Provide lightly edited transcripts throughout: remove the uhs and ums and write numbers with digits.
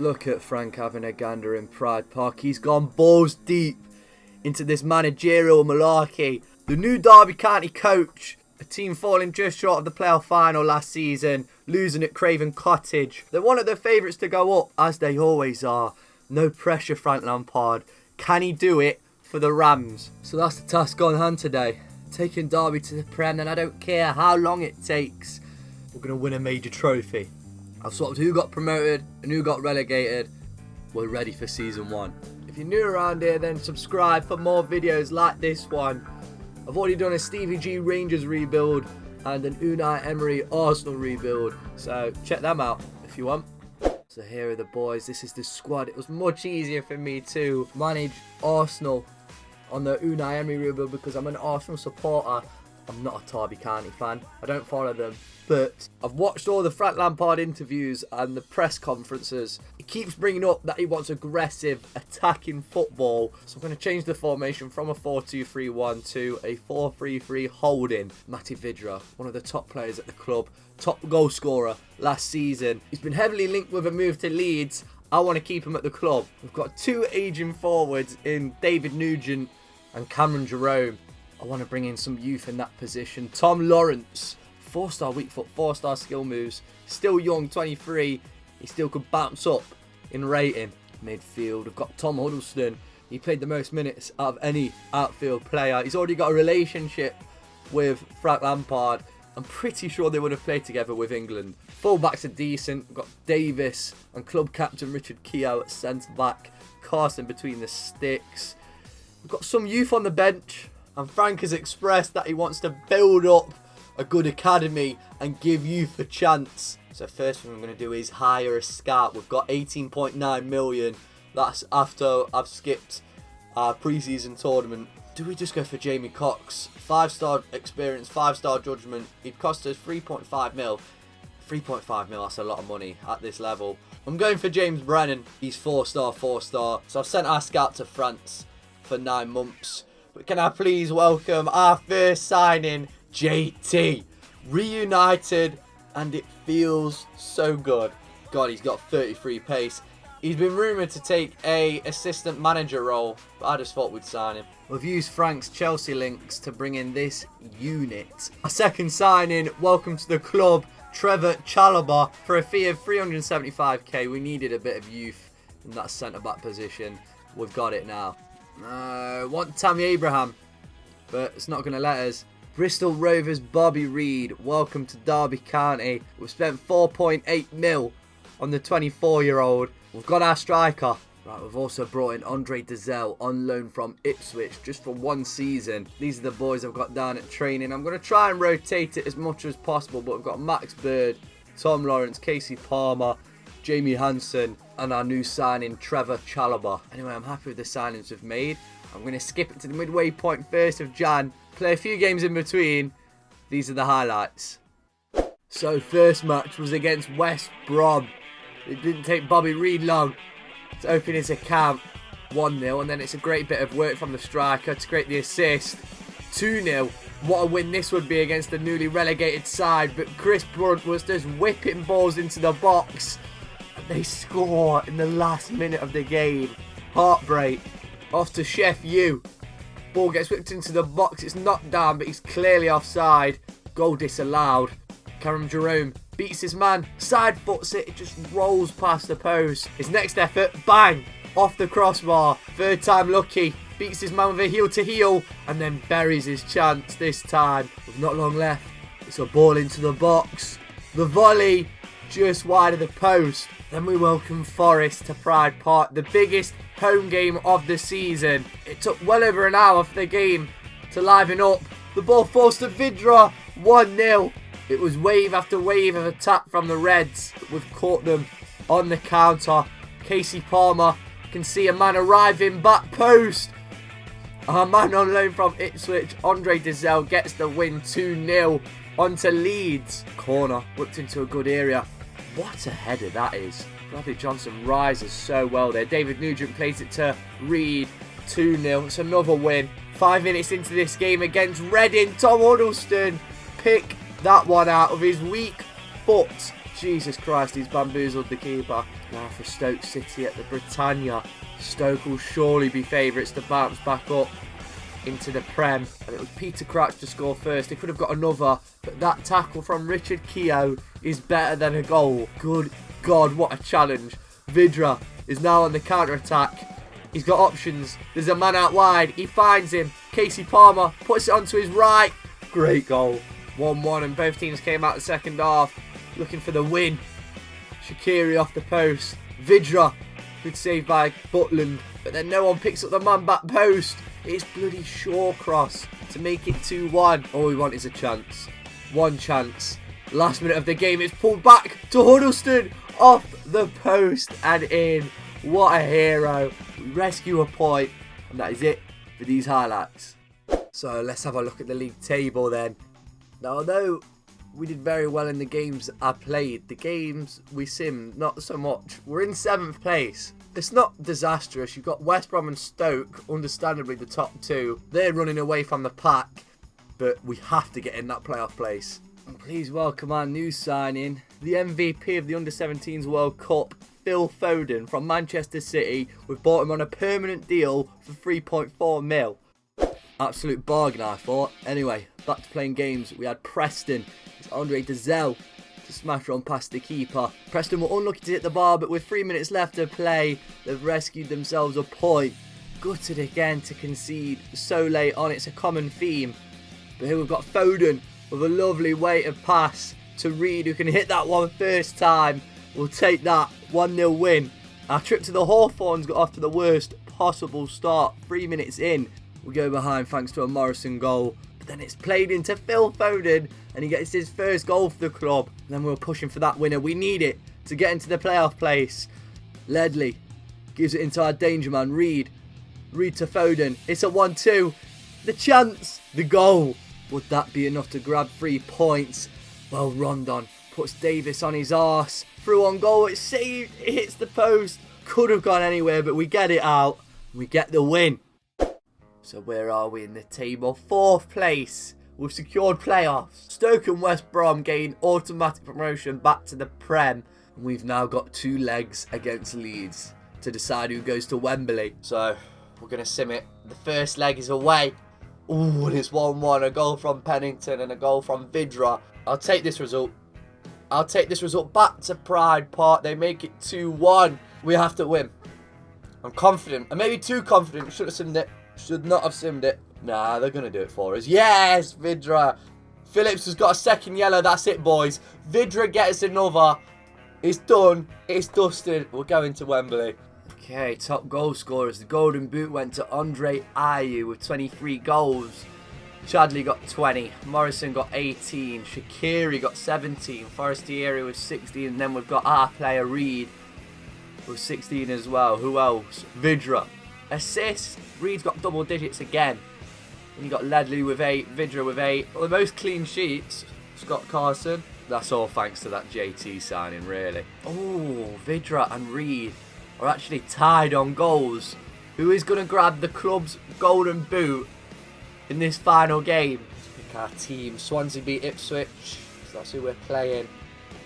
Look at Frank having a gander in Pride Park. He's gone balls deep into this managerial malarkey. The new Derby County coach, a team falling just short of the playoff final last season, losing at Craven Cottage. They're one of the favourites to go up, as they always are. No pressure, Frank Lampard. Can he do it for the Rams? So that's the task on hand today. Taking Derby to the Prem, and I don't care how long it takes. We're going to win a major trophy. I've swapped who got promoted and who got relegated. We're ready for season 1. If you're new around here, then subscribe for more videos like this one. I've already done a Stevie G Rangers rebuild and an Unai Emery Arsenal rebuild, so check them out if you want. So here are the boys. This is the squad. It was much easier for me to manage Arsenal on the Unai Emery rebuild because I'm an Arsenal supporter. I'm not a Derby County fan. I don't follow them. But I've watched all the Frank Lampard interviews and the press conferences. He keeps bringing up that he wants aggressive, attacking football. So I'm going to change the formation from a 4-2-3-1 to a 4-3-3 holding. Matty Vidra, one of the top players at the club, top goal scorer last season. He's been heavily linked with a move to Leeds. I want to keep him at the club. We've got 2 aging forwards in David Nugent and Cameron Jerome. I want to bring in some youth in that position. Tom Lawrence. 4-star weak foot, 4-star skill moves. Still young, 23. He still could bounce up in rating. Midfield, we've got Tom Huddleston. He played the most minutes out of any outfield player. He's already got a relationship with Frank Lampard. I'm pretty sure they would have played together with England. Fullbacks are decent. We've got Davis and club captain Richard Keogh at centre-back. Carson between the sticks. We've got some youth on the bench. And Frank has expressed that he wants to build up a good academy and give youth a chance. So first thing I'm going to do is hire a scout. We've got 18.9 million. That's after I've skipped our pre-season tournament. Do we just go for Jamie Cox? 5-star experience, 5-star judgment. He'd cost us 3.5 mil. 3.5 mil, that's a lot of money at this level. I'm going for James Brennan. He's 4-star, 4-star. So I've sent our scout to France for 9 months. But can I please welcome our first signing, JT, reunited, and it feels so good. God, he's got 33 pace. He's been rumoured to take a assistant manager role, but I just thought we'd sign him. We've used Frank's Chelsea links to bring in this unit. Our second signing, welcome to the club, Trevor Chalobah, for a fee of 375k. We needed a bit of youth in that centre-back position. We've got it now. Want Tammy Abraham, but it's not going to let us. Bristol Rovers Bobby Reid, welcome to Derby County. We've spent 4.8 mil on the 24-year-old. We've got our striker. Right, we've also brought in Andre Dezelle on loan from Ipswich just for 1 season. These are the boys I've got down at training. I'm going to try and rotate it as much as possible, but we've got Max Bird, Tom Lawrence, Casey Palmer, Jamie Hansen, and our new signing, Trevor Chalobah. Anyway, I'm happy with the signings we've made. I'm going to skip it to the midway point 1st of Jan. Play a few games in between. These are the highlights. So first match was against West Brom. It didn't take Bobby Reid long to open his account. 1-0, and then it's a great bit of work from the striker to create the assist. 2-0. What a win this would be against the newly relegated side, but Chris Brunt was just whipping balls into the box. And they score in the last minute of the game. Heartbreak. Off to Chef U. Ball gets whipped into the box. It's knocked down, but he's clearly offside. Goal disallowed. Cameron Jerome beats his man. Side foots it. It just rolls past the post. His next effort, bang! Off the crossbar. 3rd time lucky. Beats his man with a heel to heel. And then buries his chance this time. With not long left. It's a ball into the box. The volley just wide of the post. Then we welcome Forest to Pride Park, the biggest home game of the season. It took well over an hour for the game to liven up. The ball falls to Vidra, 1-0. It was wave after wave of attack from the Reds. We've caught them on the counter. Casey Palmer can see a man arriving back post. Our man on loan from Ipswich, Andre Dezelle, gets the win 2-0 onto Leeds. Corner, whipped into a good area. What a header that is. Bradley Johnson rises so well there. David Nugent plays it to Reid. 2-0. It's another win. 5 minutes into this game against Reading. Tom Huddleston pick that one out of his weak foot. Jesus Christ, he's bamboozled the keeper. Now for Stoke City at the Britannia. Stoke will surely be favourites to bounce back up into the Prem. And it was Peter Crouch to score first. He could have got another, but that tackle from Richard Keogh is better than a goal. Good God, what a challenge. Vidra is now on the counter-attack. He's got options. There's a man out wide. He finds him. Casey Palmer puts it onto his right. Great goal. 1-1, and both teams came out the second half looking for the win. Shaqiri off the post. Vidra, good save by Butland, but then no one picks up the man back post. It's bloody Shawcross to make it 2-1. All we want is a chance. One chance. Last minute of the game, it's pulled back to Huddleston. Off the post and in. What a hero. We rescue a point, and that is it for these highlights. So let's have a look at the league table then. Now, although we did very well in the games I played, the games we simmed, not so much. We're in 7th place. It's not disastrous. You've got West Brom and Stoke, understandably the top two. They're running away from the pack, but we have to get in that playoff place. And please welcome our new signing, the MVP of the Under-17s World Cup, Phil Foden from Manchester City. We've bought him on a permanent deal for 3.4 mil. Absolute bargain, I thought. Anyway, back to playing games. We had Preston. It's Andre Dezelle to smash on past the keeper. Preston were unlucky to hit the bar, but with 3 minutes left to play, they've rescued themselves a point. Gutted again to concede so late on. It's a common theme. But here we've got Foden with a lovely weighted pass to Reed, who can hit that one first time. We'll take that 1-0 win. Our trip to the Hawthorns got off to the worst possible start. 3 minutes in, we go behind thanks to a Morrison goal. But then it's played into Phil Foden, and he gets his first goal for the club. And then we're pushing for that winner. We need it to get into the playoff place. Ledley gives it into our danger man, Reed. Reed to Foden. It's a 1-2. The chance. The goal. Would that be enough to grab 3 points? Well, Rondon puts Davis on his arse. Through on goal. It's saved. It hits the post. Could have gone anywhere, but we get it out. We get the win. So where are we in the table? 4th place. We've secured playoffs. Stoke and West Brom gain automatic promotion back to the Prem. And we've now got 2 legs against Leeds to decide who goes to Wembley. So we're going to sim it. The first leg is away. Ooh, and it's 1-1. A goal from Pennington and a goal from Vidra. I'll take this result. I'll take this result back to Pride Park. They make it 2-1. We have to win. I'm confident. I'm maybe too confident. Should have simmed it. Should not have simmed it. Nah, they're going to do it for us. Yes, Vidra. Phillips has got a second yellow. That's it, boys. Vidra gets another. It's done. It's dusted. We're going to Wembley. Okay, top goal scorers. The golden boot went to Andre Ayew with 23 goals. Chadley got 20. Morrison got 18. Shaqiri got 17. Forestieri with 16. And then we've got our player Reed with 16 as well. Who else? Vidra. Assists. Reed's got double digits again. And you got Ledley with 8. Vidra with 8. Well, the most clean sheets, Scott Carson. That's all thanks to that JT signing, really. Oh, Vidra and Reed are actually tied on goals. Who is going to grab the club's golden boot in this final game? Let's pick our team. Swansea beat Ipswich, so that's who we're playing.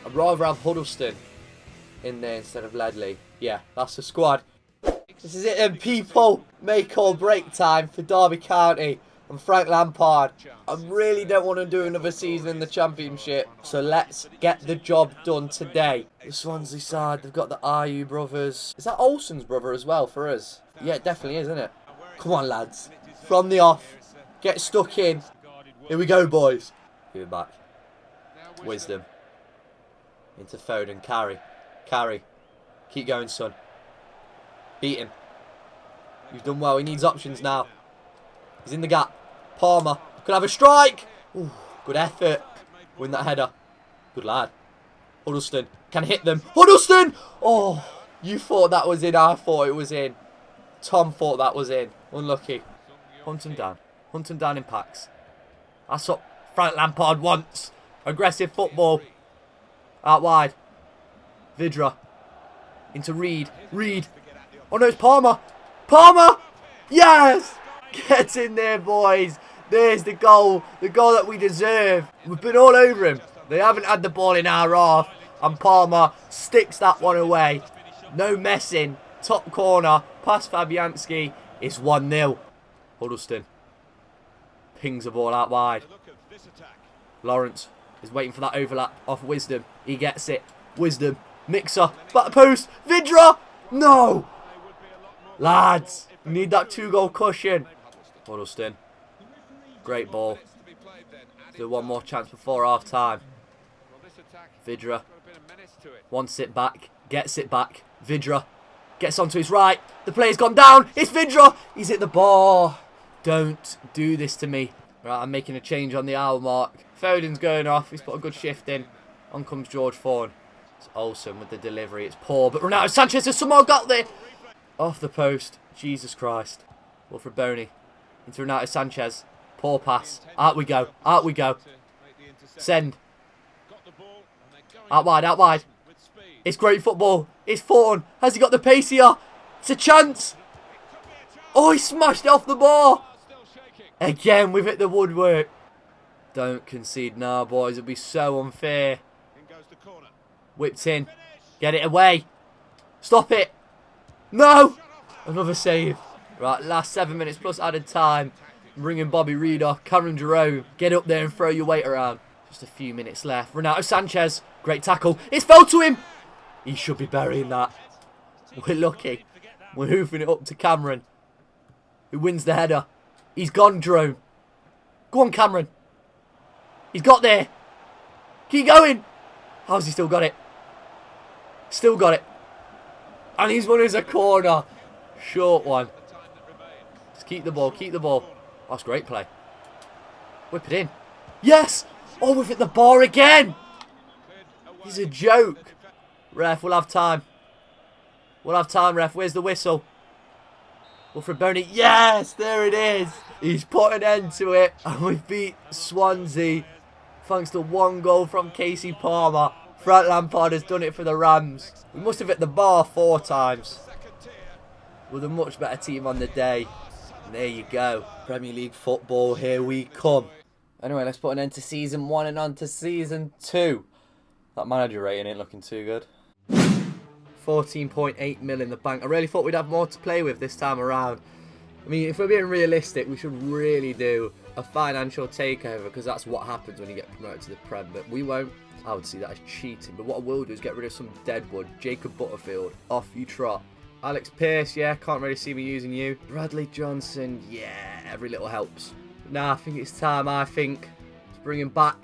I'd rather have Huddleston in there instead of Ledley. Yeah, that's the squad. This is it then, people. Make or break time for Derby County and Frank Lampard. I really don't want to do another season in the Championship, so let's get the job done today. The Swansea side, they've got the Ayew brothers. Is that Olsen's brother as well for us? Yeah, it definitely is, isn't it? Come on, lads. From the off. Get stuck in. Here we go, boys. Give it back. Wisdom. Into Foden. Carry. Carry. Keep going, son. Beat him. You've done well. He needs options now. He's in the gap. Palmer. Could have a strike. Ooh, good effort. Win that header. Good lad. Huddleston. Can hit them. Huddleston! Oh, you thought that was in. I thought it was in. Tom thought that was in. Unlucky. Hunt him down. Hunt him down in packs. That's what Frank Lampard wants. Aggressive football. Out wide. Vidra. Into Reed. Reed. Oh no, it's Palmer. Palmer! Yes! Get in there, boys. There's the goal. The goal that we deserve. We've been all over him. They haven't had the ball in our half. And Palmer sticks that one away. No messing. Top corner. Past Fabianski. It's 1-0. Huddleston pings the ball out wide. Lawrence is waiting for that overlap off Wisdom. He gets it. Wisdom. Mixer. Back post. Vidra. No. Lads. We need that 2-goal cushion. Huddleston. Great ball. Do one more chance before half time. Vidra wants it back. Gets it back. Vidra gets onto his right. The player's gone down. It's Vidra. He's hit the bar. Don't do this to me. Right, I'm making a change on the hour mark. Foden's going off. He's put a good shift in. On comes George Thorne. It's Olsen with the delivery. It's poor, but Ronaldo Sanchez has somehow got there. Off the post. Jesus Christ. Wilfred Boney. Into Ronaldo Sanchez. Poor pass. Out we go. Out we go. Send. Out wide. Out wide. It's great football. It's Thorne. Has he got the pace here? It's a chance. Oh, he smashed it off the bar. Again, we've hit the woodwork. Don't concede now, boys. It'll be so unfair. Whipped in. Get it away. Stop it. No. Another save. Right, last 7 minutes plus added time. Bringing Bobby Reed off. Cameron Jerome. Get up there and throw your weight around. Just a few minutes left. Renato Sanchez. Great tackle. It's fell to him. He should be burying that. We're lucky. We're hoofing it up to Cameron, who wins the header. He's gone, Jerome. Go on, Cameron. He's got there. Keep going. How's he still got it? Still got it. And he's won as a corner. Short one. Just keep the ball. Keep the ball. Oh, that's great play. Whip it in. Yes. Oh, we've hit the bar again. He's a joke. Ref, we'll have time. We'll have time, ref. Where's the whistle? Wilfred Boney. Yes, there it is. He's put an end to it. And we've beat Swansea thanks to 1 goal from Casey Palmer. Frank Lampard has done it for the Rams. We must have hit the bar 4 times. With a much better team on the day. And there you go. Premier League football, here we come. Anyway, let's put an end to Season 1 and on to Season 2. That manager rating ain't looking too good. 14.8 mil in the bank. I really thought we'd have more to play with this time around. I mean, if we're being realistic, we should really do a financial takeover, because that's what happens when you get promoted to the Prem. But we won't. I would see that as cheating. But what I will do is get rid of some deadwood. Jacob Butterfield, off you trot. Alex Pearce, yeah, can't really see me using you. Bradley Johnson, yeah, every little helps. Nah, I think it's time, to bring him back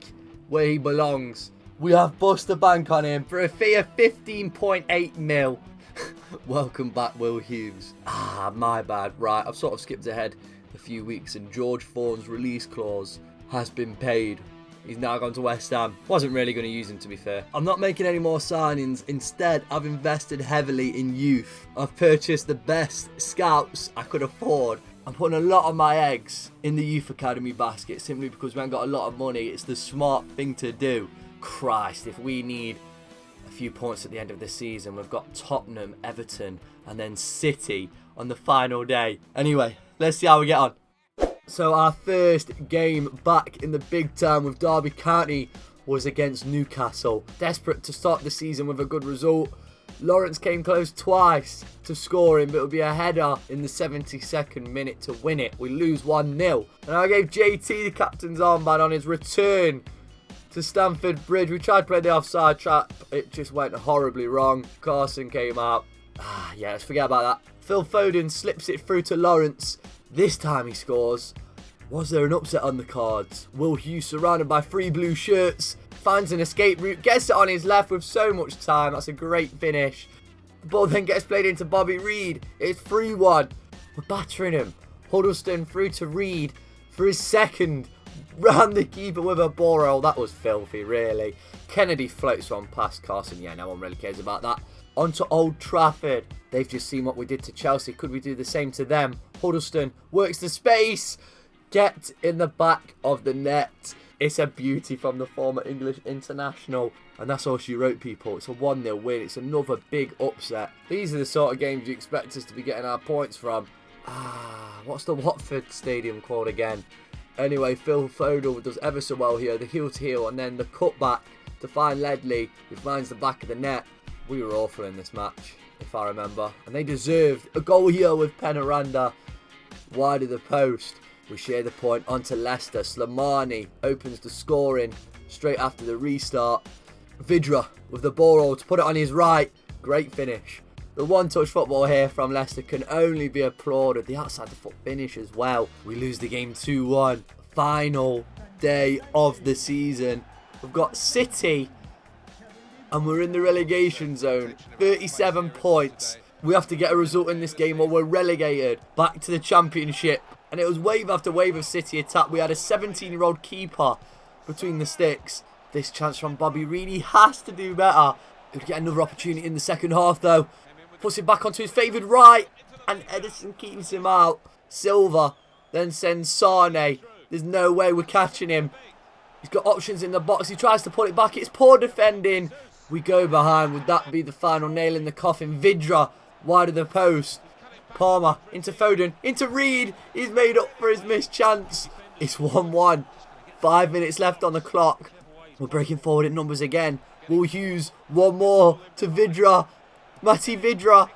where he belongs. We have bust the bank on him for a fee of 15.8 mil. Welcome back, Will Hughes. My bad. Right, I've sort of skipped ahead a few weeks, and George Thorne's release clause has been paid. He's now gone to West Ham. Wasn't really going to use him, to be fair. I'm not making any more signings. Instead, I've invested heavily in youth. I've purchased the best scouts I could afford. I'm putting a lot of my eggs in the youth academy basket simply because we haven't got a lot of money. It's the smart thing to do. Christ, if we need a few points at the end of the season, we've got Tottenham, Everton, and then City on the final day. Anyway, let's see how we get on. So our first game back in the big time with Derby County was against Newcastle. Desperate to start the season with a good result. Lawrence came close twice to scoring, but it would be a header in the 72nd minute to win it. We lose 1-0. And I gave JT the captain's armband on his return to Stamford Bridge. We tried to play the offside trap. It just went horribly wrong. Carson came out. Yeah, let's forget about that. Phil Foden slips it through to Lawrence. This time he scores. Was there an upset on the cards? Will Hughes, surrounded by 3 blue shirts, finds an escape route, gets it on his left with so much time. That's a great finish. The ball then gets played into Bobby Reed. It's 3-1. We're battering him. Huddleston through to Reed for his second. Round the keeper with a ball roll. That was filthy, really. Kennedy floats one past Carson. Yeah, no one really cares about that. On to Old Trafford. They've just seen what we did to Chelsea. Could we do the same to them? Huddleston works the space. Get in the back of the net. It's a beauty from the former English international. And that's all she wrote, people. It's a 1-0 win. It's another big upset. These are the sort of games you expect us to be getting our points from. What's the Watford stadium called again? Anyway, Phil Foden does ever so well here. The heel to heel and then the cutback to find Ledley, who finds the back of the net. We were awful in this match, if I remember. And they deserved a goal here with Penaranda wide of the post. We share the point onto Leicester. Slimani opens the scoring straight after the restart. Vidra with the ball roll to put it on his right. Great finish. The one-touch football here from Leicester can only be applauded. The outside the foot finish as well. We lose the game 2-1. Final day of the season. We've got City and we're in the relegation zone. 37 points. We have to get a result in this game or we're relegated back to the Championship. And it was wave after wave of City attack. We had a 17-year-old keeper between the sticks. This chance from Bobby Reid. He has to do better. He'll get another opportunity in the second half though. Puts it back onto his favoured right. And Edison keeps him out. Silva then sends Sane. There's no way we're catching him. He's got options in the box. He tries to put it back. It's poor defending. We go behind. Would that be the final nail in the coffin? Vidra wide of the post. Palmer into Foden. Into Reid. He's made up for his missed chance. It's 1-1. 5 minutes left on the clock. We're breaking forward in numbers again. Will Hughes. One more to Vidra. Matty Vidra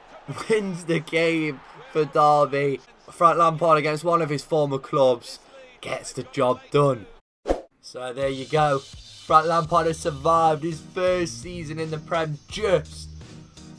wins the game for Derby. Frank Lampard against one of his former clubs gets the job done. So there you go. Frank Lampard has survived his first season in the Prem just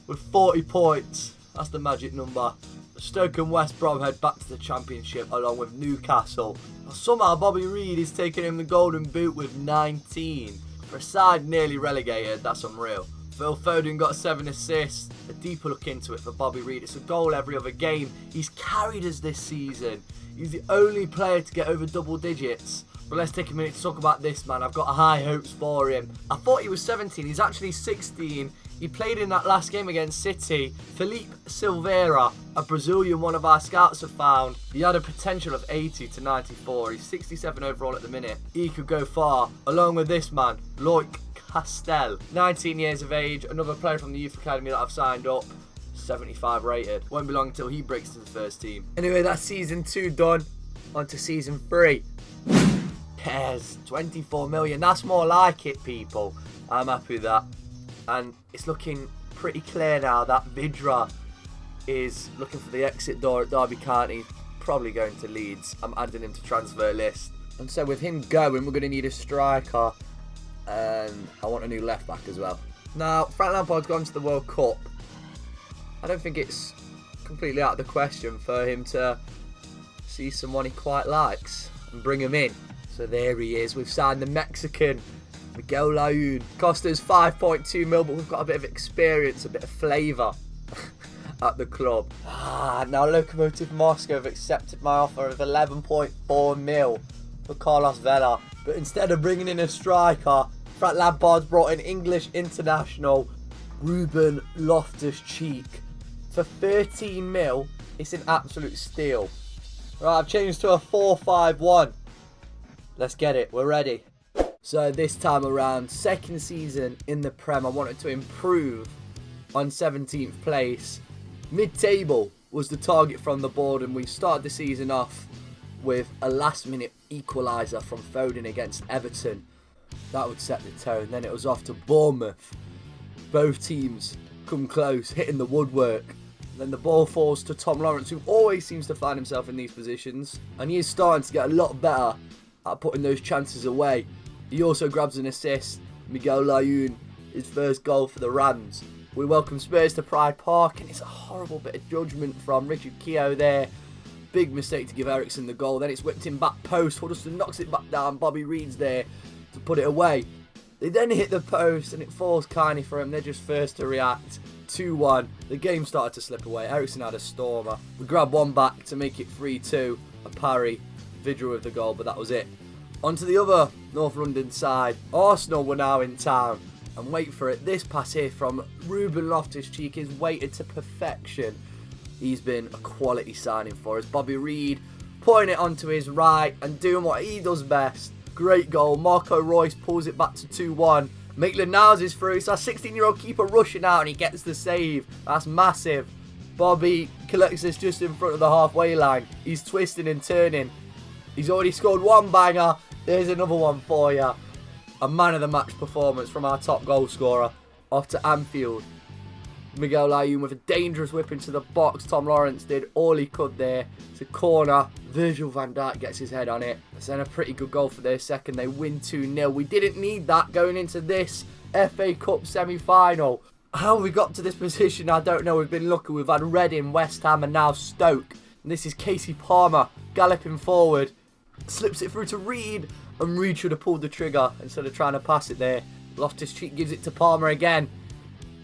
with 40 points. That's the magic number. Stoke and West Brom head back to the Championship along with Newcastle. Somehow Bobby Reid is taking him the golden boot with 19. For a side nearly relegated, that's unreal. Phil Foden got 7 assists. A deeper look into it for Bobby Reid. It's a goal every other game. He's carried us this season. He's the only player to get over double digits. But let's take a minute to talk about this man. I've got high hopes for him. I thought he was 17. He's actually 16. He played in that last game against City. Felipe Silveira, a Brazilian one of our scouts have found. He had a potential of 80 to 94. He's 67 overall at the minute. He could go far. Along with this man, Loic Castel. 19 years of age. Another player from the youth academy that I've signed up. 75 rated. Won't be long until he breaks to the first team. Anyway, that's season 2 done. On to season 3. Yes, 24 million. That's more like it, people. I'm happy with that. And it's looking pretty clear now that Vidra is looking for the exit door at Derby County. Probably going to Leeds. I'm adding him to transfer list. And so with him going, we're going to need a striker. And I want a new left back as well. Now, Frank Lampard's gone to the World Cup. I don't think it's completely out of the question for him to see someone he quite likes and bring him in. So there he is. We've signed the Mexican, Miguel Layun. Cost us 5.2 mil, but we've got a bit of experience, a bit of flavour at the club. Now Lokomotiv Moscow have accepted my offer of 11.4 mil for Carlos Vela. But instead of bringing in a striker, Frank Lampard's brought in English international Ruben Loftus-Cheek. For 13 mil, it's an absolute steal. Right, I've changed to a 4-5-1. Let's get it, we're ready. So this time around, second season in the Prem, I wanted to improve on 17th place. Mid-table was the target from the board, and we started the season off with a last-minute equaliser from Foden against Everton. That would set the tone. Then it was off to Bournemouth. Both teams come close, hitting the woodwork. Then the ball falls to Tom Lawrence, who always seems to find himself in these positions. And he is starting to get a lot better at putting those chances away. He also grabs an assist. Miguel Layun, his first goal for the Rams. We welcome Spurs to Pride Park, and it's a horrible bit of judgment from Richard Keogh there. Big mistake to give Eriksen the goal. Then it's whipped in back post. Huddleston knocks it back down. Bobby Reid's there to put it away. They then hit the post, and it falls kindly for him. They're just first to react. 2-1. The game started to slip away. Eriksen had a stormer. We grabbed one back to make it 3-2. A parry. Vidra with the goal, but that was it. On to the other North London side. Arsenal were now in town. And wait for it. This pass here from Ruben Loftus-Cheek is weighted to perfection. He's been a quality signing for us. Bobby Reid putting it onto his right and doing what he does best. Great goal. Marco Reus pulls it back to 2-1. Maitland-Niles is through. So our 16-year-old keeper rushing out and he gets the save. That's massive. Bobby collects this just in front of the halfway line. He's twisting and turning. He's already scored one banger. There's another one for you. A man of the match performance from our top goal scorer. Off to Anfield. Miguel Layun with a dangerous whip into the box. Tom Lawrence did all he could there. It's a corner. Virgil van Dijk gets his head on it. It's then a pretty good goal for their second. They win 2-0. We didn't need that going into this FA Cup semi-final. How we got to this position, I don't know. We've been lucky. We've had Reading, West Ham and now Stoke. And this is Casey Palmer galloping forward. Slips it through to Reed. And Reed should have pulled the trigger instead of trying to pass it there. Loftus-Cheek gives it to Palmer again.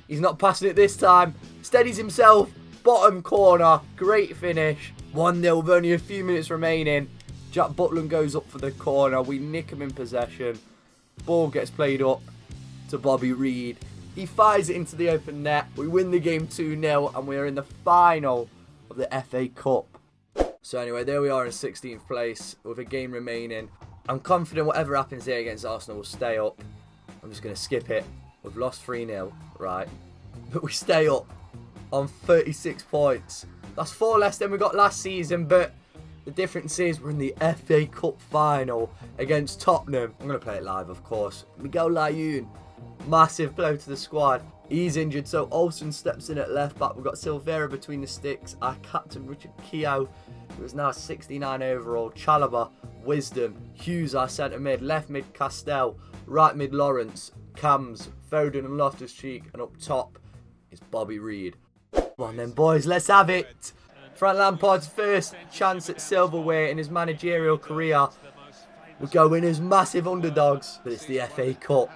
He's not passing it this time. Steadies himself. Bottom corner. Great finish. 1-0 with only a few minutes remaining. Jack Butland goes up for the corner. We nick him in possession. Ball gets played up to Bobby Reed. He fires it into the open net. We win the game 2-0 and we are in the final of the FA Cup. So anyway, there we are in 16th place with a game remaining. I'm confident whatever happens here against Arsenal will stay up. I'm just going to skip it. We've lost 3-0, right? But we stay up on 36 points. That's 4 less than we got last season, but the difference is we're in the FA Cup final against Tottenham. I'm going to play it live, of course. Miguel Layun, massive blow to the squad. He's injured, so Olsen steps in at left back. We've got Silvera between the sticks. Our captain, Richard Keogh, who is now 69 overall. Chalobah, Wisdom, Hughes, our centre mid. Left mid, Castell. Right mid, Lawrence. Cams, Foden and Loftus-Cheek. And up top is Bobby Reed. Come on then, boys, let's have it. Frank Lampard's first chance at silverware in his managerial career. We're going as massive underdogs, but it's the FA Cup,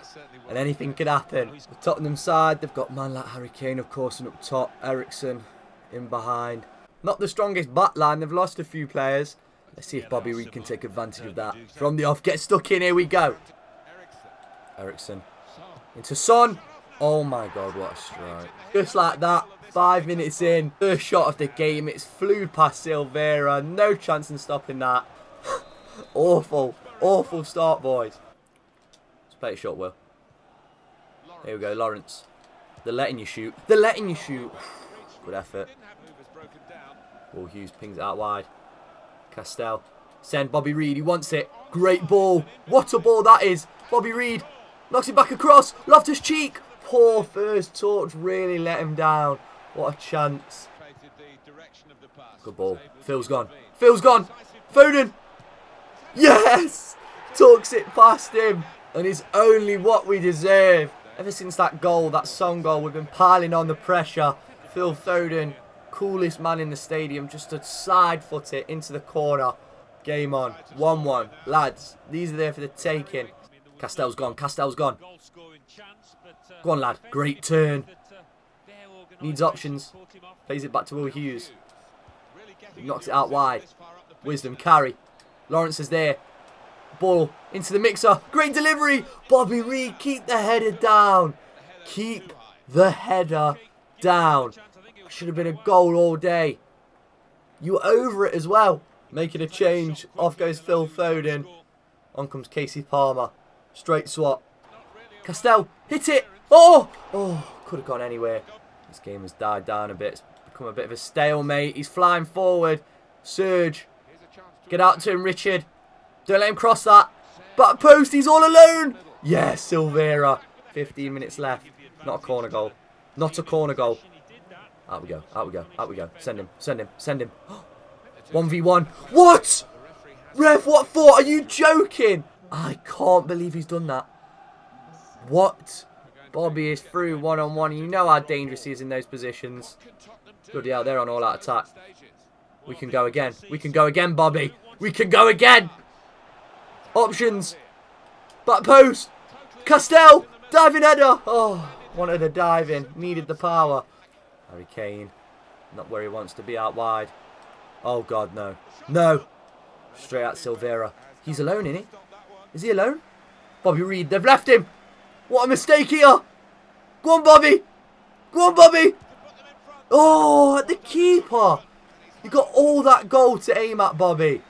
and anything could happen. The Tottenham side, they've got man like Harry Kane, of course, and up top, Eriksen in behind. Not the strongest back line, they've lost a few players. Let's see if Bobby Reed can take advantage of that. From the off, get stuck in, here we go. Eriksen into Son. Oh my God, what a strike. Just like that, 5 minutes in, first shot of the game, it's flew past Silvera, no chance in stopping that. Awful, awful start, boys. Let's play it short, Will. Here we go, Lawrence. They're letting you shoot. They're letting you shoot. Good effort. Oh, Hughes pings it out wide. Castell. Send Bobby Reed, he wants it. Great ball. What a ball that is. Bobby Reed knocks it back across. Loftus-Cheek. Poor first touch, really let him down. What a chance. Good ball. Phil's gone. Phil's gone. Foden. Yes! Tucks it past him. And it's only what we deserve. Ever since that goal, that Son goal, we've been piling on the pressure. Phil Foden, coolest man in the stadium, just to side foot it into the corner. Game on. 1-1. Lads, these are there for the taking. Castell's gone. Castell's gone. Go on, lad. Great turn. Needs options. Plays it back to Will Hughes. He knocks it out wide. Wisdom, carry. Lawrence is there. Ball into the mixer. Great delivery. Bobby Reed, keep the header down. Keep the header down. Should have been a goal all day. You were over it as well. Making a change. Off goes Phil Foden. On comes Casey Palmer. Straight swap. Castell, hit it. Oh! Oh, could have gone anywhere. This game has died down a bit. It's become a bit of a stalemate. He's flying forward. Surge. Get out to him, Richard. Don't let him cross that. Back post, he's all alone. Yes, Silvera. 15 minutes left. Not a corner goal. Not a corner goal. Out we go, out we go, out we go. Send him, send him, send him. 1v1. What? Ref, what for? Are you joking? I can't believe he's done that. What? Bobby is through one-on-one. You know how dangerous he is in those positions. Bloody hell, they're on all-out attack. We can go again. We can go again, Bobby. We can go again. Options. Back post. Castell. Diving header. Oh, wanted a dive in. Needed the power. Harry Kane. Not where he wants to be, out wide. Oh, God, no. No. Straight at Silvera. He's alone, isn't he? Is he alone? Bobby Reed. They've left him. What a mistake here. Go on, Bobby. Go on, Bobby. Oh, at the keeper. You got all that goal to aim at, Bobby.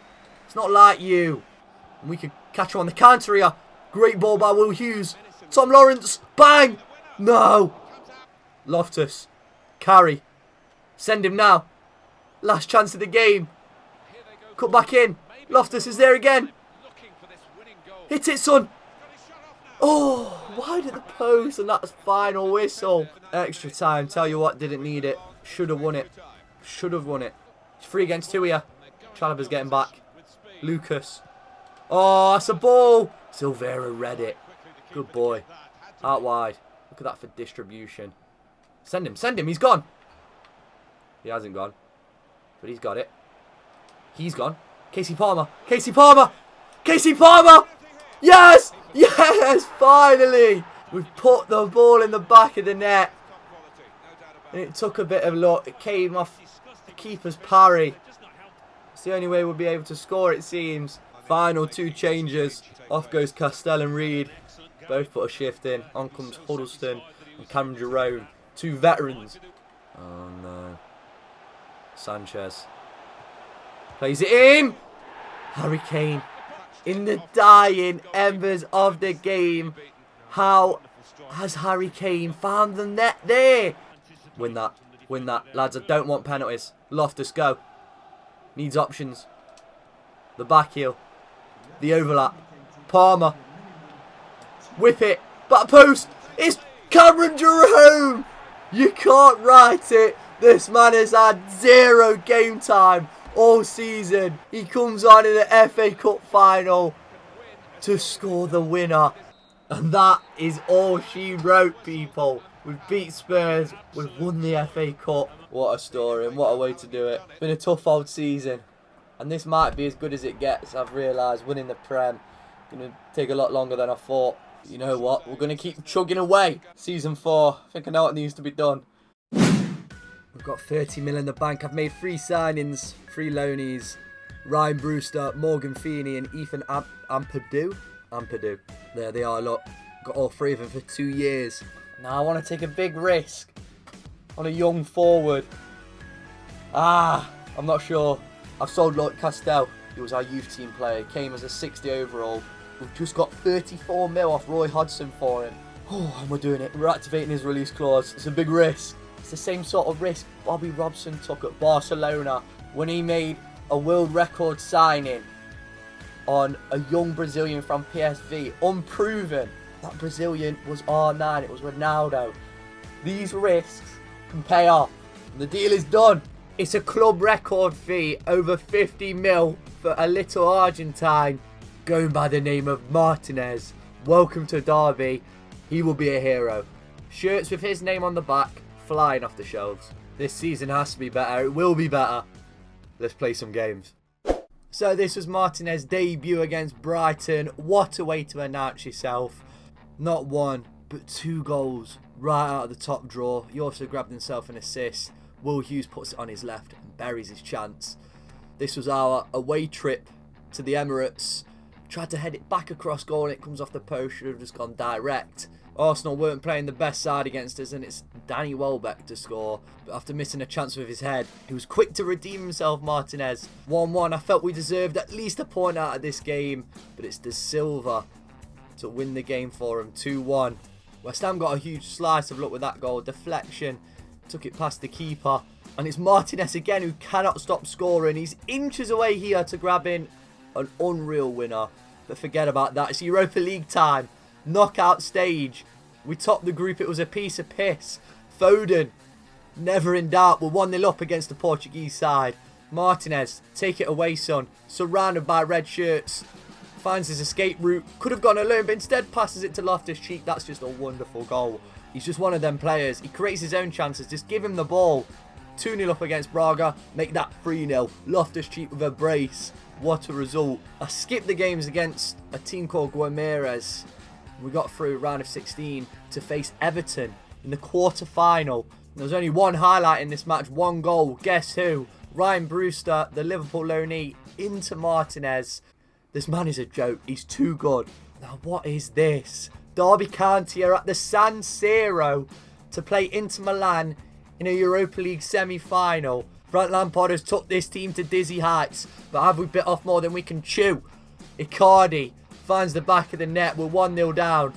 It's not like you. And we could catch him on the counter here. Great ball by Will Hughes. Tom Lawrence. Bang. No. Loftus. Carry. Send him now. Last chance of the game. Cut back in. Loftus is there again. Hit it, son. Oh, wide at the post, and that's final whistle. Extra time. Tell you what, didn't need it. Should have won it. Should have won it. It's 3 against 2 here. Chalobah's getting back. Lucas. Oh, that's a ball. Silvera read it. Good boy. Out wide. Look at that for distribution. Send him. Send him. He's gone. He hasn't gone. But he's got it. He's gone. Casey Palmer. Casey Palmer. Casey Palmer. Yes. Yes. Finally. We've put the ball in the back of the net. And it took a bit of luck. It came off the keeper's parry. It's the only way we'll be able to score, it seems. Final 2 changes. Off goes Castell and Reed. Both put a shift in. On comes Huddleston and Cameron Jerome. 2 veterans. Oh no. Sanchez. Plays it in. Harry Kane. In the dying embers of the game. How has Harry Kane found the net there? Win that. Win that. Lads, I don't want penalties. Loftus, go. Needs options. The back heel. The overlap. Palmer. Whip it. Back post. It's Cameron Jerome. You can't write it. This man has had 0 game time all season. He comes on in the FA Cup final to score the winner. And that is all she wrote, people. We've beat Spurs. We've won the FA Cup. What a story and what a way to do it. It's been a tough old season. And this might be as good as it gets. I've realised winning the Prem going to take a lot longer than I thought. You know what? We're going to keep chugging away. Season 4. I think I know what needs to be done. We've got 30 mil in the bank. I've made 3 signings, 3 loanies. Ryan Brewster, Morgan Feeney and Ethan Ampadu. There they are, look. Got all 3 of them for 2 years. Now I want to take a big risk on a young forward. I'm not sure. I've sold Lloyd Castell. He was our youth team player. He came as a 60 overall. We've just got 34 mil off Roy Hodgson for him. Oh, and we're doing it. We're activating his release clause. It's a big risk. It's the same sort of risk Bobby Robson took at Barcelona when he made a world record signing on a young Brazilian from PSV. Unproven. That Brazilian was R9. It was Ronaldo. These risks can pay off. And the deal is done. It's a club record fee, over 50 mil for a little Argentine going by the name of Martinez. Welcome to Derby. He will be a hero. Shirts with his name on the back, flying off the shelves. This season has to be better. It will be better. Let's play some games. So this was Martinez' debut against Brighton. What a way to announce yourself. Not 1, but 2 goals right out of the top drawer. He also grabbed himself an assist. Will Hughes puts it on his left and buries his chance. This was our away trip to the Emirates. Tried to head it back across goal and it comes off the post. Should have just gone direct. Arsenal weren't playing the best side against us and it's Danny Welbeck to score. But after missing a chance with his head, he was quick to redeem himself, Martinez. 1-1. I felt we deserved at least a point out of this game. But it's De Silva to win the game for him. 2-1. West Ham got a huge slice of luck with that goal. Deflection. Took it past the keeper. And it's Martinez again who cannot stop scoring. He's inches away here to grab in an unreal winner. But forget about that. It's Europa League time. Knockout stage. We topped the group. It was a piece of piss. Foden, never in doubt. We're 1-0 up against the Portuguese side. Martinez, take it away, son. Surrounded by red shirts. Finds his escape route. Could have gone alone, but instead passes it to Loftus-Cheek. That's just a wonderful goal. He's just one of them players. He creates his own chances. Just give him the ball. 2-0 up against Braga. Make that 3-0. Loftus-Cheek with a brace. What a result. I skipped the games against a team called Guimarães. We got through round of 16 to face Everton in the quarter-final. There was only one highlight in this match, 1 goal. Guess who? Ryan Brewster, the Liverpool loanee, into Martinez. This man is a joke. He's too good. Now, what is this? Derby County are at the San Siro to play Inter Milan in a Europa League semi-final. Frank Lampard has took this team to dizzy heights, but have we bit off more than we can chew? Icardi finds the back of the net. We're 1-0 down.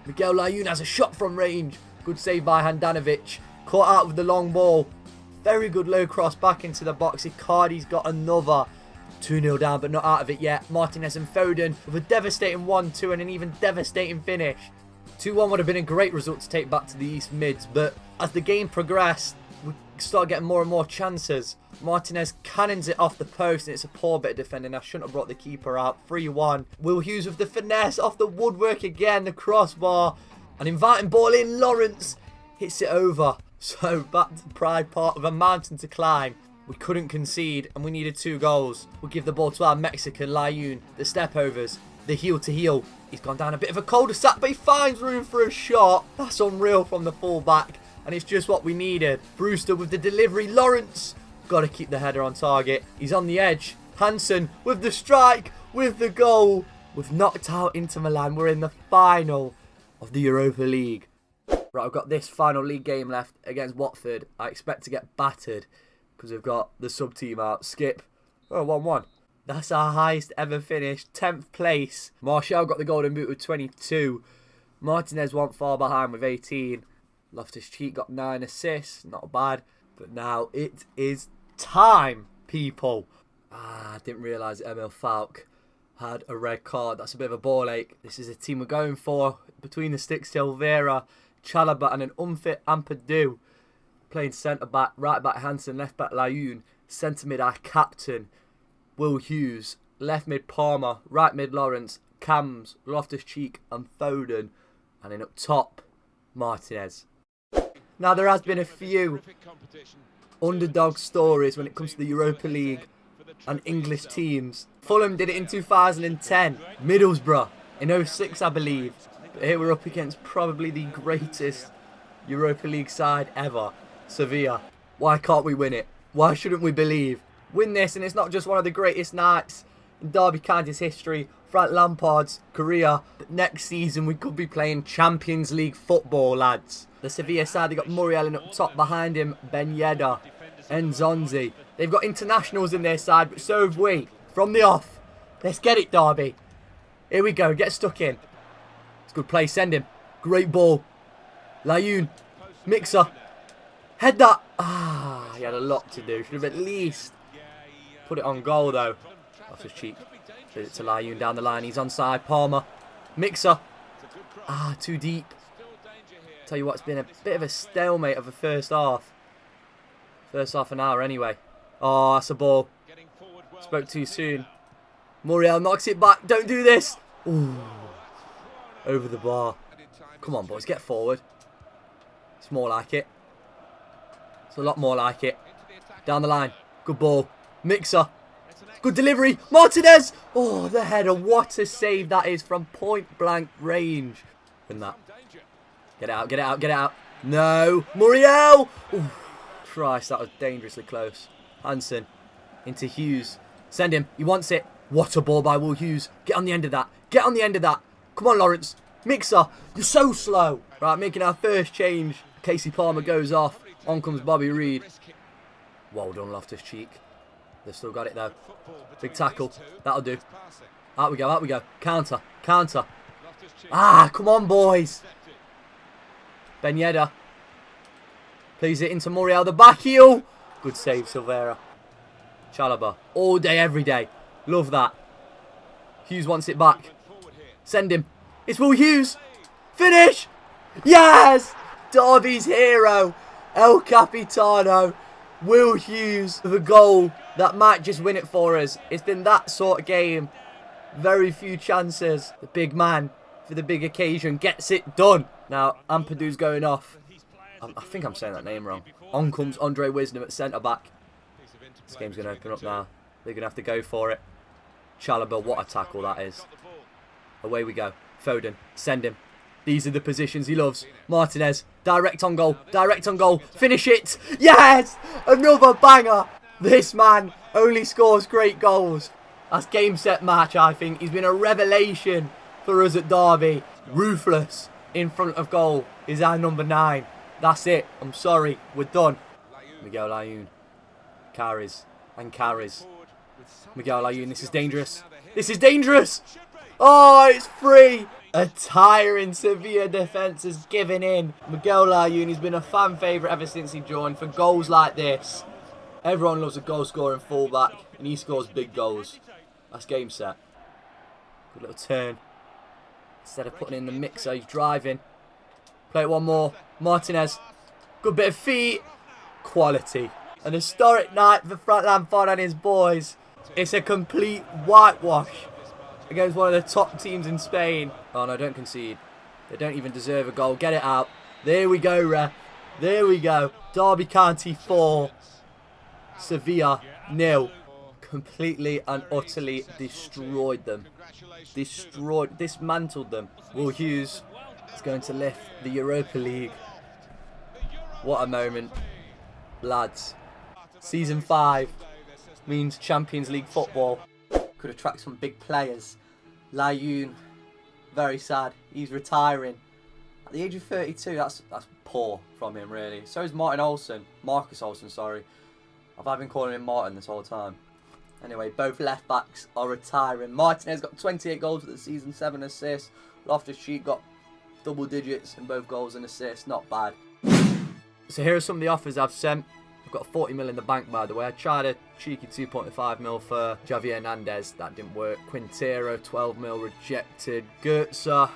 Miguel Layún has a shot from range. Good save by Handanovic. Caught out with the long ball. Very good low cross back into the box. Icardi's got another. 2-0 down, but not out of it yet. Martinez and Foden with a devastating 1-2 and an even devastating finish. 2-1 would have been a great result to take back to the East Mids, but as the game progressed, we started getting more and more chances. Martinez cannons it off the post, and it's a poor bit of defending. I shouldn't have brought the keeper out. 3-1. Will Hughes with the finesse off the woodwork again, the crossbar. An inviting ball in. Lawrence hits it over. So back to the pride part of a mountain to climb. We couldn't concede, and we needed 2 goals. We'll give the ball to our Mexican, Layun. The step-overs, the heel-to-heel. He's gone down a bit of a cul-de-sac, but he finds room for a shot. That's unreal from the full-back, and it's just what we needed. Brewster with the delivery. Lawrence, got to keep the header on target. He's on the edge. Hansen with the strike, with the goal. We've knocked out Inter Milan. We're in the final of the Europa League. Right, I've got this final league game left against Watford. I expect to get battered, because we've got the sub-team out. Skip. Oh, 1-1. That's our highest ever finish. 10th place. Martial got the golden boot with 22. Martinez wasn't far behind with 18. LOFTUS got 9 assists. Not bad. But now it is time, people. I didn't realise Emil Falk had a red card. That's a bit of a ball ache. This is a team we're going for. Between the sticks, Silveira, Chalobah and an unfit Ampadu. Playing centre-back, right-back Hansen, left-back Layun, centre-mid our captain, Will Hughes, left-mid Palmer, right-mid Lawrence, Cams, Loftus-Cheek and Foden, and then up top, Martinez. Now there has been a few underdog stories when it comes to the Europa League and English teams. Fulham did it in 2010, Middlesbrough in 06 I believe, but here we're up against probably the greatest Europa League side ever. Sevilla. Why can't we win it? Why shouldn't we believe? Win this, and it's not just one of the greatest nights in Derby County's history, Frank Lampard's career, but next season we could be playing Champions League football, lads. The Sevilla side, they got Muriel up top, behind him Ben Yedder, Nzonzi. They've got internationals in their side, but so have we. From the off. Let's get it, Derby. Here we go, get stuck in. It's a good play, send him. Great ball. Layun. Mixer. Head that. Ah, he had a lot to do. Should have at least put it on goal, though. That's his cheek. Shows it to Layun down the line. He's onside. Palmer. Mixer. Ah, too deep. Tell you what, it's been a bit of a stalemate of the first half. First half an hour, anyway. Oh, that's a ball. Spoke too soon. Muriel knocks it back. Don't do this. Ooh. Over the bar. Come on, boys. Get forward. It's more like it. It's a lot more like it. Down the line. Good ball. Mixer. Good delivery. Martinez. Oh, the header. What a save that is from point blank range. Win that. Get it out. Get it out. Get it out. No. Muriel. Ooh. Christ, that was dangerously close. Hansen. Into Hughes. Send him. He wants it. What a ball by Will Hughes. Get on the end of that. Get on the end of that. Come on, Lawrence. Mixer. You're so slow. Right, making our first change. Casey Palmer goes off. On comes Bobby Reed. Well done, Loftus-Cheek. They've still got it, though. Big tackle. That'll do. Out we go, out we go. Counter, counter. Ah, come on, boys. Ben Yedder. Plays it into Muriel, the back heel. Good save, Silveira. Chalobah. All day, every day. Love that. Hughes wants it back. Send him. It's Will Hughes. Finish. Yes. Derby's hero. El Capitano, Will Hughes with a goal that might just win it for us. It's been that sort of game. Very few chances. The big man for the big occasion gets it done. Now, Ampadu's going off. I think I'm saying that name wrong. On comes Andre Wisdom at centre-back. This game's going to open up now. They're going to have to go for it. Chalobah, what a tackle that is. Away we go. Foden, send him. These are the positions he loves. Martinez, direct on goal, direct on goal. Finish it. Yes! Another banger. This man only scores great goals. That's game, set, match, I think. He's been a revelation for us at Derby. Ruthless in front of goal is our number 9. That's it. I'm sorry. We're done. Miguel Layun carries and carries. Miguel Layun, this is dangerous. This is dangerous. Oh, it's free. A tiring Sevilla defence has given in. Miguel Layun has been a fan favourite ever since he joined for goals like this. Everyone loves a goal-scoring fullback, and he scores big goals. That's game set. Good little turn. Instead of putting in the mixer, he's driving. Play it one more. Martinez. Good bit of feet. Quality. An historic night for Frank Lampard and his boys. It's a complete whitewash against one of the top teams in Spain. Oh no, don't concede. They don't even deserve a goal. Get it out. There we go, ref. There we go. Derby County 4. Sevilla 0. Completely and utterly destroyed them. Dismantled them. Will Hughes is going to lift the Europa League. What a moment. Lads. Season 5 means Champions League football. Could attract some big players. Layun, very sad. He's retiring. At the age of 32, that's poor from him, really. So is Marcus Olsen, sorry. I've been calling him Martin this whole time. Anyway, both left backs are retiring. Martinez got 28 goals for the season, 7 assists. LOFTUS got double digits in both goals and assists. Not bad. So here are some of the offers I've sent. I've got 40 mil in the bank, by the way. I tried a cheeky 2.5 mil for Javier Hernandez. That didn't work. Quintero, 12 mil rejected. Goetze, I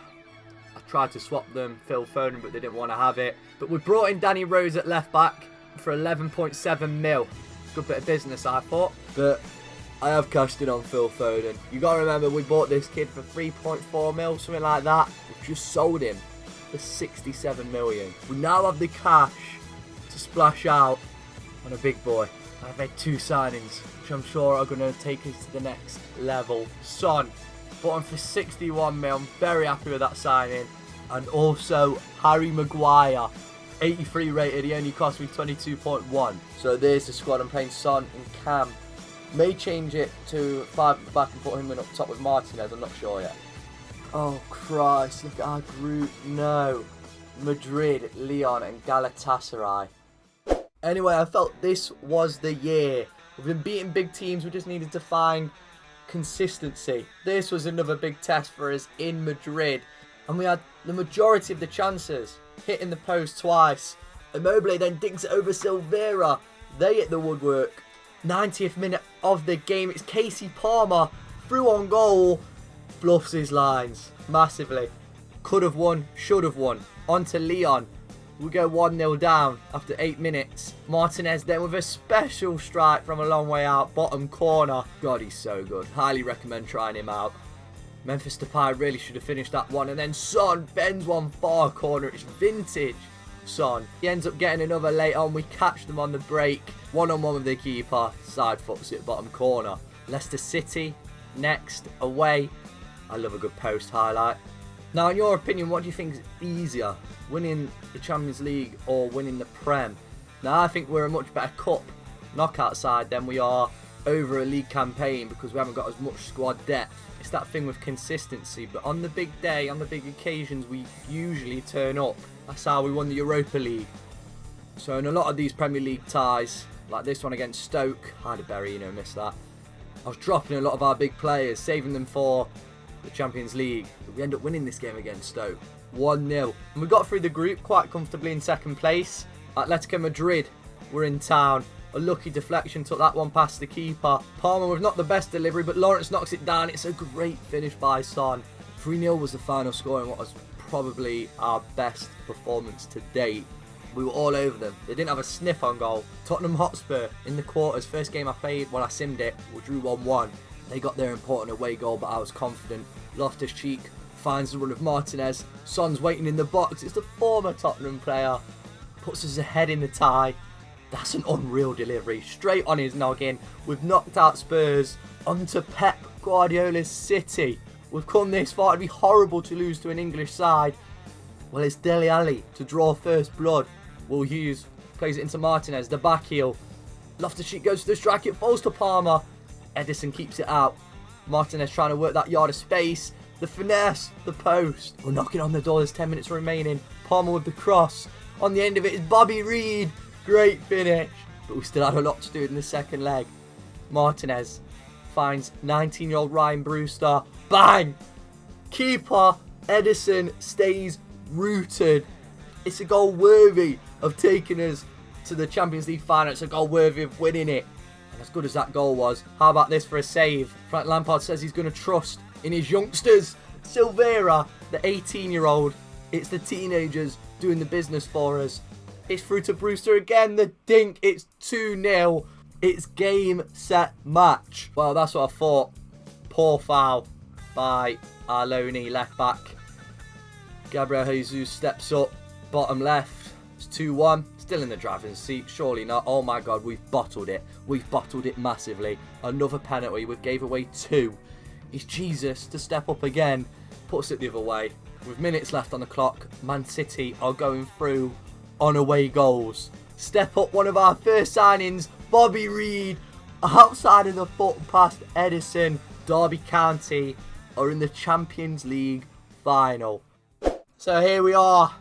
tried to swap them. Phil Foden, but they didn't want to have it. But we brought in Danny Rose at left back for 11.7 mil. Good bit of business, I thought. But I have cashed in on Phil Foden. You got to remember, we bought this kid for 3.4 mil, something like that. We've just sold him for 67 million. We now have the cash to splash out on a big boy. I've made 2 signings, which I'm sure are going to take us to the next level. Son, bought him for 61 mil. I'm very happy with that signing. And also Harry Maguire, 83 rated. He only cost me 22.1. So there's the squad. I'm playing Son and Cam. May change it to 5 at the back and put him in up top with Martinez. I'm not sure yet. Oh Christ, look at our group. No. Madrid, Lyon and Galatasaray. Anyway, I felt this was the year. We've been beating big teams. We just needed to find consistency. This was another big test for us in Madrid. And we had the majority of the chances. Hitting the post twice. Immobile then dinks it over Silveira. They hit the woodwork. 90th minute of the game. It's Casey Palmer. Through on goal. Fluffs his lines. Massively. Could have won. Should have won. On to Lyon. We go 1-0 down after 8 minutes. Martinez then with a special strike from a long way out. Bottom corner. God, he's so good. Highly recommend trying him out. Memphis Depay really should have finished that one. And then Son bends one far corner. It's vintage Son. He ends up getting another late on. We catch them on the break. 1-on-1 with the keeper. Side foots it bottom corner. Leicester City next away. I love a good post highlight. Now, in your opinion, what do you think is easier? Winning the Champions League or winning the Prem? Now, I think we're a much better cup knockout side than we are over a league campaign because we haven't got as much squad depth. It's that thing with consistency, but on the big day, on the big occasions, we usually turn up. That's how we won the Europa League. So in a lot of these Premier League ties, like this one against Stoke, I had a berry, missed that. I was dropping a lot of our big players, saving them for the Champions League. But we end up winning this game against Stoke. 1-0. And we got through the group quite comfortably in second place. Atletico Madrid were in town. A lucky deflection took that one past the keeper. Palmer with not the best delivery, but Lawrence knocks it down. It's a great finish by Son. 3-0 was the final score in what was probably our best performance to date. We were all over them. They didn't have a sniff on goal. Tottenham Hotspur in the quarters. First game I played when I simmed it. We drew 1-1. They got their important away goal, but I was confident. Loftus-Cheek finds the run of Martinez. Son's waiting in the box. It's the former Tottenham player. Puts us ahead in the tie. That's an unreal delivery. Straight on his noggin. We've knocked out Spurs. Onto Pep Guardiola's City. We've come this far. It'd be horrible to lose to an English side. Well, it's Dele Alli to draw first blood. Will Hughes plays it into Martinez. The back heel. Loftus-Cheek goes to the strike. It falls to Palmer. Edison keeps it out. Martinez trying to work that yard of space. The finesse. The post. We're knocking on the door. There's 10 minutes remaining. Palmer with the cross. On the end of it is Bobby Reed. Great finish. But we still had a lot to do in the second leg. Martinez finds 19-year-old Ryan Brewster. Bang! Keeper Edison stays rooted. It's a goal worthy of taking us to the Champions League final. It's a goal worthy of winning it. And as good as that goal was, how about this for a save? Frank Lampard says he's going to trust in his youngsters. Silvera, the 18-year-old. It's the teenagers doing the business for us. It's through to Brewster again. The dink. It's 2-0. It's game, set, match. Well, that's what I thought. Poor foul by our loney left back. Gabriel Jesus steps up. Bottom left. It's 2-1. Still in the driving seat. Surely not. Oh my God, we've bottled it. We've bottled it massively. Another penalty. We gave away 2. It's Jesus to step up again. Puts it the other way. With minutes left on the clock, Man City are going through on away goals. Step up one of our first signings, Bobby Reed, outside of the foot past Edison. Derby County are in the Champions League final. So here we are,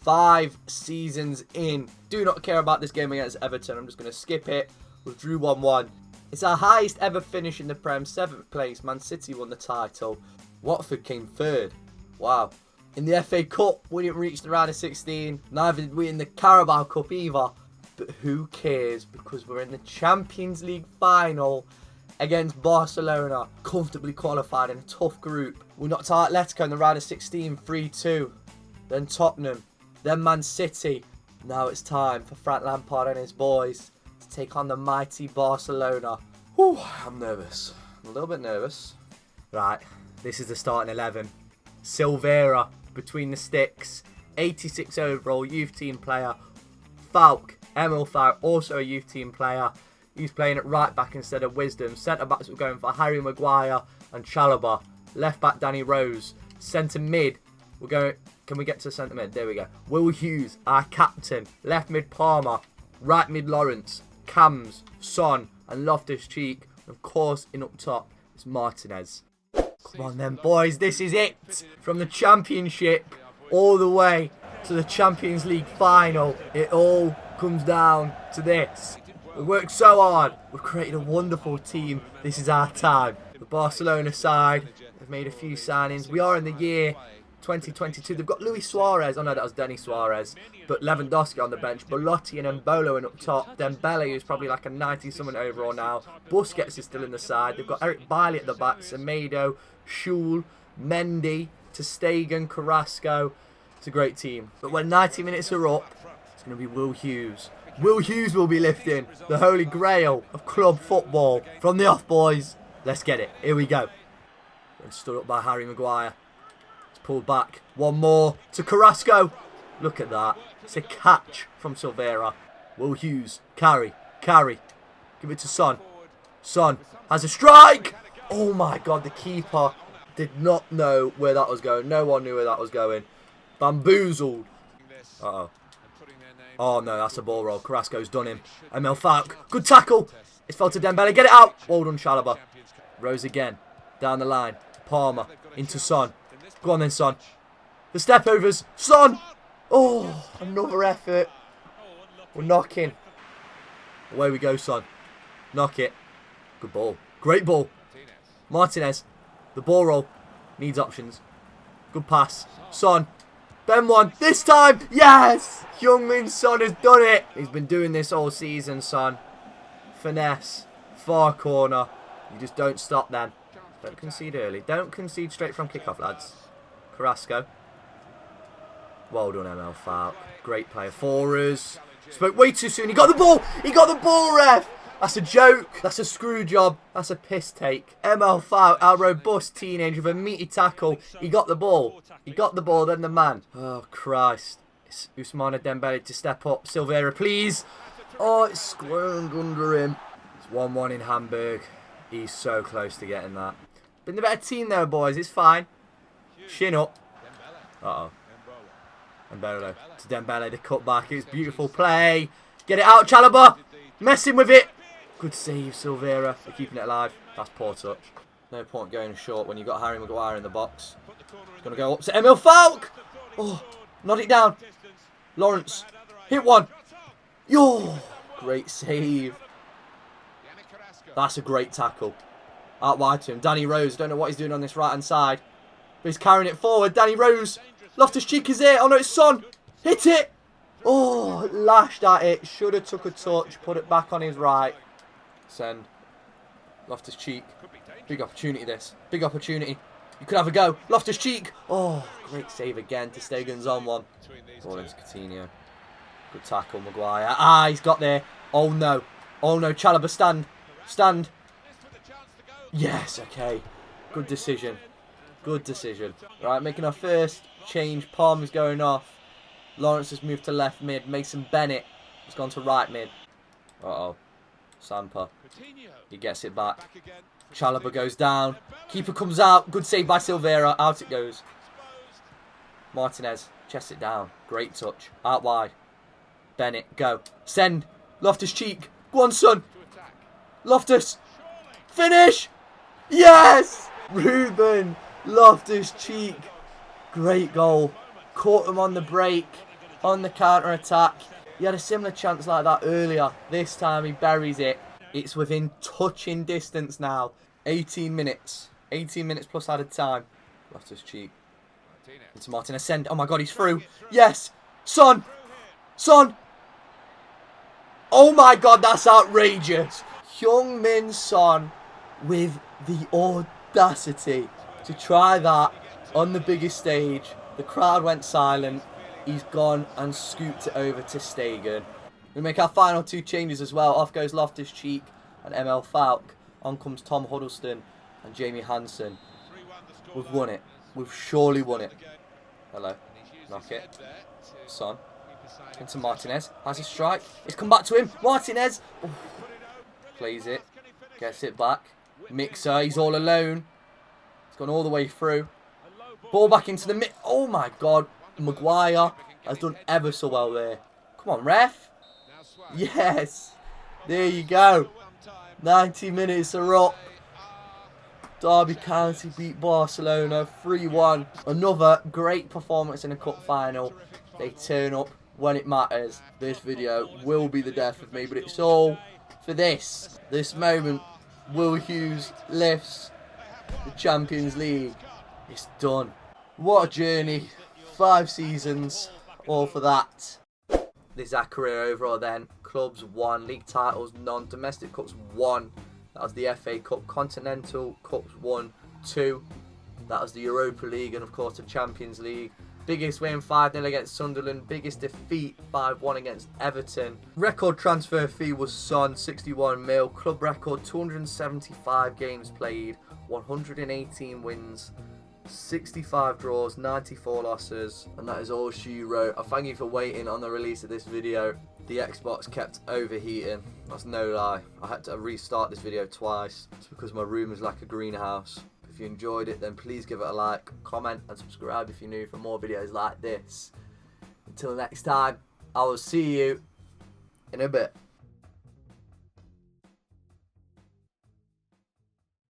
5 seasons in. Do not care about this game against Everton. I'm just going to skip it. We drew 1-1. It's our highest ever finish in the Prem, 7th place. Man City won the title. Watford came 3rd. Wow. In the FA Cup, we didn't reach the round of 16. Neither did we in the Carabao Cup either. But who cares? Because we're in the Champions League final against Barcelona. Comfortably qualified in a tough group. We knocked out Atletico in the round of 16, 3-2. Then Tottenham. Then Man City. Now it's time for Frank Lampard and his boys to take on the mighty Barcelona. Whew, I'm nervous. I'm a little bit nervous. Right, this is the starting 11. Silvera between the sticks, 86 overall, youth team player. Falk, Emil Falk, also a youth team player. He's playing at right back instead of Wisdom. Centre backs we're going for Harry Maguire and Chalobah. Left back Danny Rose. Centre mid we're going. Can we get to centre mid? There we go. Will Hughes, our captain. Left mid Palmer. Right mid Lawrence. Cams, Son, and Loftus-Cheek. Of course, in up top it's Martinez. Come on then, boys. This is it. From the Championship all the way to the Champions League final. It all comes down to this. We worked so hard. We've created a wonderful team. This is our time. The Barcelona side have made a few signings. We are in the year 2022. They've got Luis Suarez. Oh no, that was Denis Suarez. But Lewandowski on the bench. Belotti and Mbolo in up top. Dembele, who's probably like a 90-something overall now. Busquets is still in the side. They've got Eric Bailly at the back. Semedo, Schul, Mendy, ter Stegen, Carrasco. It's a great team. But when 90 minutes are up, it's going to be Will Hughes. Will Hughes will be lifting the holy grail of club football. From the off, boys. Let's get it. Here we go. And stood up by Harry Maguire. It's pulled back. One more to Carrasco. Look at that. It's a catch from Silvera. Will Hughes. Carry. Give it to Son. Son has a strike. Oh my God, the keeper did not know where that was going. No one knew where that was going. Bamboozled. Uh-oh. Oh no, that's a ball roll. Carrasco's done him. Emil Falk. Good tackle. It's fell to Dembele. Get it out. Well done, Chalobah. Rose again. Down the line. Palmer. Into Son. Go on then, Son. The step overs. Son. Oh, another effort. We're knocking. Away we go, Son. Knock it. Good ball. Great ball. Martinez. The ball roll. Needs options. Good pass. Son. Ben one. This time. Yes. Heung-min Son has done it. He's been doing this all season, Son. Finesse. Far corner. You just don't stop then. Don't concede early. Don't concede straight from kickoff, lads. Carrasco. Well done, ML Falk. Great player for us. Spoke way too soon. He got the ball. He got the ball, ref. That's a joke. That's a screw job. That's a piss take. ML Falk, our robust teenager with a meaty tackle. He got the ball. He got the ball, then the man. Oh, Christ. It's Ousmane Dembele to step up. Silvera, please. Oh, it's squirmed under him. It's 1-1 in Hamburg. He's so close to getting that. Been the better team though, boys. It's fine. Shin up. Uh-oh. Mbolo to Dembele, the cut back. It's beautiful play. Get it out, Chalobah. Messing with it. Good save, Silvera. They're keeping it alive. That's poor touch. No point going short when you've got Harry Maguire in the box. He's going to go up to Emil Falk. Oh, nod it down. Lawrence. Hit one. Yo, great save. That's a great tackle. Out wide to him. Danny Rose. Don't know what he's doing on this right-hand side. But he's carrying it forward. Danny Rose. Loftus-Cheek is there. Oh no, it's Son. Hit it. Oh, lashed at it. Should have took a touch. Put it back on his right. Send. Loftus Cheek. Big opportunity this. Big opportunity. You could have a go. Loftus Cheek. Oh, great save again. Ter Stegen's on one. Ball into Coutinho. Good tackle, Maguire. Ah, he's got there. Oh no. Oh no. Chalobah, stand. Stand. Yes, okay. Good decision. Good decision. Right, making our first change. Palmer's going off. Lawrence has moved to left mid. Mason Bennett has gone to right mid. Uh-oh. Sampa. He gets it back. Chalobah goes down. Keeper comes out. Good save by Silveira. Out it goes. Martinez. Chests it down. Great touch. Out wide. Bennett. Go. Send. Loftus Cheek. Go on, son. Loftus. Finish. Yes. Ruben Loftus Cheek. Great goal. Caught him on the break. On the counter attack. He had a similar chance like that earlier. This time he buries it. It's within touching distance now. 18 minutes. 18 minutes plus added time. Loftus Cheek. Into Martinez. Send. Oh my god, he's through. Yes. Son. Son. Oh my god, that's outrageous. Heung-min Son with the audacity to try that on the biggest stage. The crowd went silent. He's gone and scooped it over to Stegen. We make our final two changes as well. Off goes Loftus Cheek and ML Falk. On comes Tom Huddleston and Jamie Hansen. We've won it. We've surely won it. Hello. Knock it. Son. Into Martinez. Has a strike. It's come back to him. Martinez. Oof. Plays it. Gets it back. Mixer. He's all alone. He's gone all the way through. Ball back into the mid. Oh my god. Maguire has done ever so well there. Come on, ref. Yes. There you go. 90 minutes are up. Derby County beat Barcelona 3-1. Another great performance in a cup final. They turn up when it matters. This video will be the death of me, but it's all for this. This moment, Will Hughes lifts the Champions League. It's done. What a journey. 5 seasons, all for that. This is our career overall then. Clubs won, league titles none, domestic cups won. That was the FA Cup. Continental Cups won 2. That was the Europa League and of course the Champions League. Biggest win 5-0 against Sunderland. Biggest defeat 5-1 against Everton. Record transfer fee was Son, 61 mil. Club record 275 games played, 118 wins, 65 draws, 94 losses, and that is all she wrote. I thank you for waiting on the release of this video. The Xbox kept overheating, that's no lie. I had to restart this video twice. It's because my room is like a greenhouse. If you enjoyed it, then please give it a like, comment and subscribe if you're new for more videos like this. Until next time, I will see you in a bit.